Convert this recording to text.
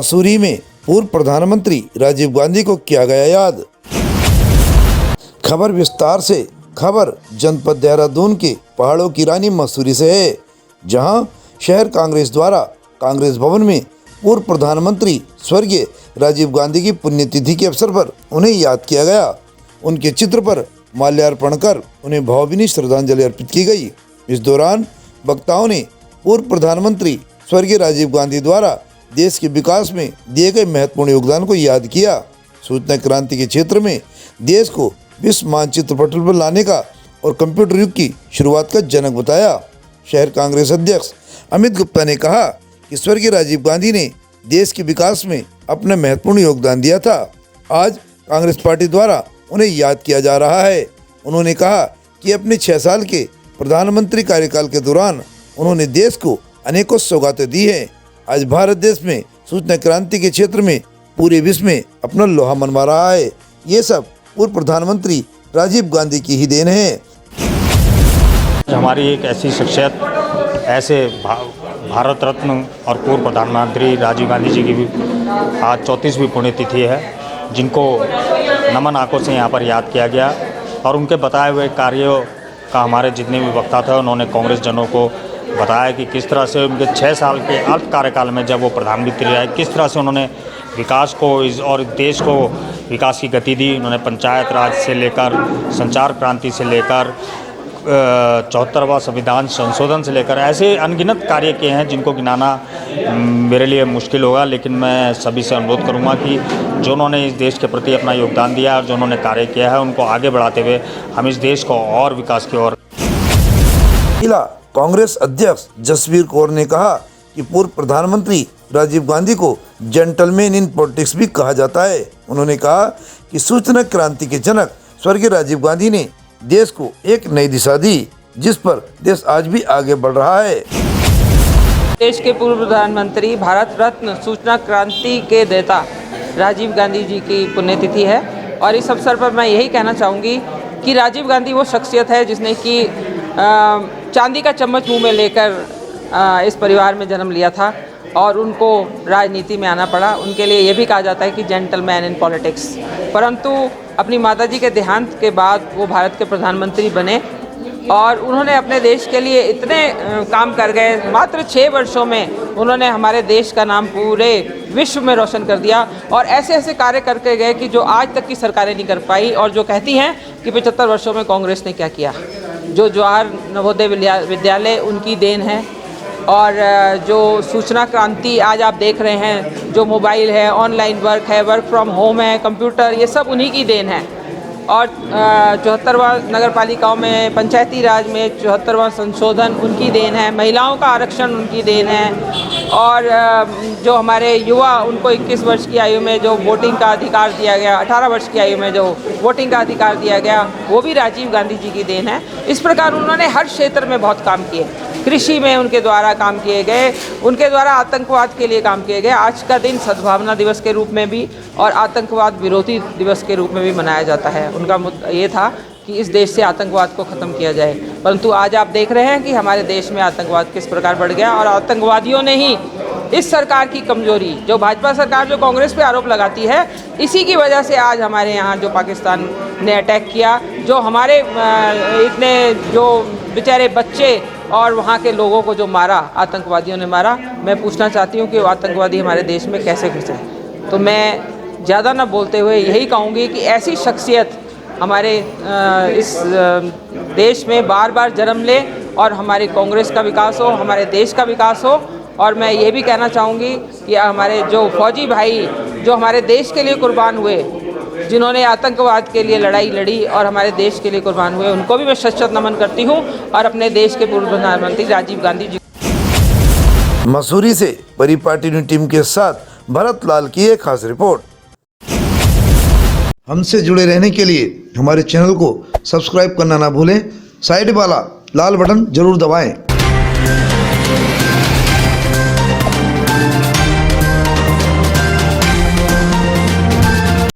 मसूरी में पूर्व प्रधानमंत्री राजीव गांधी को किया गया याद। खबर विस्तार से। खबर जनपद देहरादून के पहाड़ों की रानी मसूरी से है, जहां शहर कांग्रेस द्वारा कांग्रेस भवन में पूर्व प्रधानमंत्री स्वर्गीय राजीव गांधी की पुण्यतिथि के अवसर पर उन्हें याद किया गया। उनके चित्र पर माल्यार्पण कर उन्हें भावभीनी श्रद्धांजलि अर्पित की गई। इस दौरान वक्ताओं ने पूर्व प्रधानमंत्री स्वर्गीय राजीव गांधी द्वारा देश के विकास में दिए गए महत्वपूर्ण योगदान को याद किया। सूचना क्रांति के क्षेत्र में देश को विश्व मानचित्र पटल पर लाने का और कंप्यूटर युग की शुरुआत का जनक बताया। शहर कांग्रेस अध्यक्ष अमित गुप्ता ने कहा कि स्वर्गीय राजीव गांधी ने देश के विकास में अपना महत्वपूर्ण योगदान दिया था। आज कांग्रेस पार्टी द्वारा उन्हें याद किया जा रहा है। उन्होंने कहा कि अपने 6 साल के प्रधानमंत्री कार्यकाल के दौरान उन्होंने देश को अनेकों सौगातें दी हैं। आज भारत देश में सूचना क्रांति के क्षेत्र में पूरे विश्व में अपना लोहा मनवा रहा है। ये सब पूर्व प्रधानमंत्री राजीव गांधी की ही देन है। हमारी एक ऐसी शख्सियत, ऐसे भारत रत्न और पूर्व प्रधानमंत्री राजीव गांधी जी की भी आज 34वीं पुण्यतिथि है, जिनको नमन आंखों से यहाँ पर याद किया गया। और उनके बताए हुए कार्यों का हमारे जितने भी वक्ता थे उन्होंने कांग्रेस जनों को बताया कि किस तरह से उनके 6 साल के अर्ध कार्यकाल में जब वो प्रधानमंत्री रहे, किस तरह से उन्होंने विकास को और देश को विकास की गति दी। उन्होंने पंचायत राज से लेकर संचार क्रांति से लेकर 74वां संविधान संशोधन से लेकर ऐसे अनगिनत कार्य किए हैं जिनको गिनाना मेरे लिए मुश्किल होगा। लेकिन मैं सभी से अनुरोध करूंगा कि जो उन्होंने इस देश के प्रति अपना योगदान दिया और जो उन्होंने कार्य किया है उनको आगे बढ़ाते हुए हम इस देश को और विकास की ओर। जिला कांग्रेस अध्यक्ष जसवीर कौर ने कहा कि पूर्व प्रधानमंत्री राजीव गांधी को जेंटलमैन इन पॉलिटिक्स भी कहा जाता है। उन्होंने कहा कि सूचना क्रांति के जनक स्वर्गीय राजीव गांधी ने देश को एक नई दिशा दी, जिस पर देश आज भी आगे बढ़ रहा है। देश के पूर्व प्रधानमंत्री, भारत रत्न, सूचना क्रांति के देता राजीव गांधी जी की पुण्यतिथि है। और इस अवसर पर मैं यही कहना चाहूँगी कि राजीव गांधी वो शख्सियत है जिसने कि चांदी का चम्मच मुंह में लेकर इस परिवार में जन्म लिया था और उनको राजनीति में आना पड़ा। उनके लिए ये भी कहा जाता है कि जेंटलमैन इन पॉलिटिक्स। परंतु अपनी माताजी के देहांत के बाद वो भारत के प्रधानमंत्री बने और उन्होंने अपने देश के लिए इतने काम कर गए। मात्र 6 वर्षों में उन्होंने हमारे देश का नाम पूरे विश्व में रोशन कर दिया और ऐसे ऐसे कार्य करके गए कि जो आज तक की सरकारें नहीं कर पाई। और जो कहती हैं कि 75 वर्षों में कांग्रेस ने क्या किया, जो जवाहर नवोदय विद्यालय उनकी देन है। और जो सूचना क्रांति आज आप देख रहे हैं, जो मोबाइल है, ऑनलाइन वर्क है, वर्क फ्रॉम होम है, कंप्यूटर, ये सब उन्हीं की देन है। और 74वां नगर पालिकाओं में, पंचायती राज में 74वां संशोधन उनकी देन है। महिलाओं का आरक्षण उनकी देन है। और जो हमारे युवा, उनको 21 वर्ष की आयु में जो वोटिंग का अधिकार दिया गया, 18 वर्ष की आयु में जो वोटिंग का अधिकार दिया गया, वो भी राजीव गांधी जी की देन है। इस प्रकार उन्होंने हर क्षेत्र में बहुत काम किए। कृषि में उनके द्वारा काम किए गए, उनके द्वारा आतंकवाद के लिए काम किए गए। आज का दिन सद्भावना दिवस के रूप में भी और आतंकवाद विरोधी दिवस के रूप में भी मनाया जाता है। उनका ये था कि इस देश से आतंकवाद को ख़त्म किया जाए। परंतु आज आप देख रहे हैं कि हमारे देश में आतंकवाद किस प्रकार बढ़ गया। और आतंकवादियों ने ही इस सरकार की कमजोरी, जो भाजपा सरकार जो कांग्रेस पे आरोप लगाती है, इसी की वजह से आज हमारे यहाँ जो पाकिस्तान ने अटैक किया, जो हमारे इतने जो बेचारे बच्चे और वहाँ के लोगों को जो मारा, आतंकवादियों ने मारा। मैं पूछना चाहती हूँ कि वो आतंकवादी हमारे देश में कैसे घुसे। तो मैं ज़्यादा ना बोलते हुए यही कहूँगी कि ऐसी शख्सियत हमारे इस देश में बार बार जन्म ले और हमारी कांग्रेस का विकास हो, हमारे देश का विकास हो। और मैं ये भी कहना चाहूँगी कि हमारे जो फौजी भाई जो हमारे देश के लिए कुर्बान हुए, जिन्होंने आतंकवाद के लिए लड़ाई लड़ी और हमारे देश के लिए कुर्बान हुए, उनको भी मैं शत नमन करती हूँ। और अपने देश के पूर्व प्रधानमंत्री राजीव गांधी जी। मसूरी से परिपाटी न्यूज़ टीम के साथ भरत लाल की एक खास रिपोर्ट। हमसे जुड़े रहने के लिए हमारे चैनल को सब्सक्राइब करना ना भूलें। साइड वाला लाल बटन जरूर दबाएं।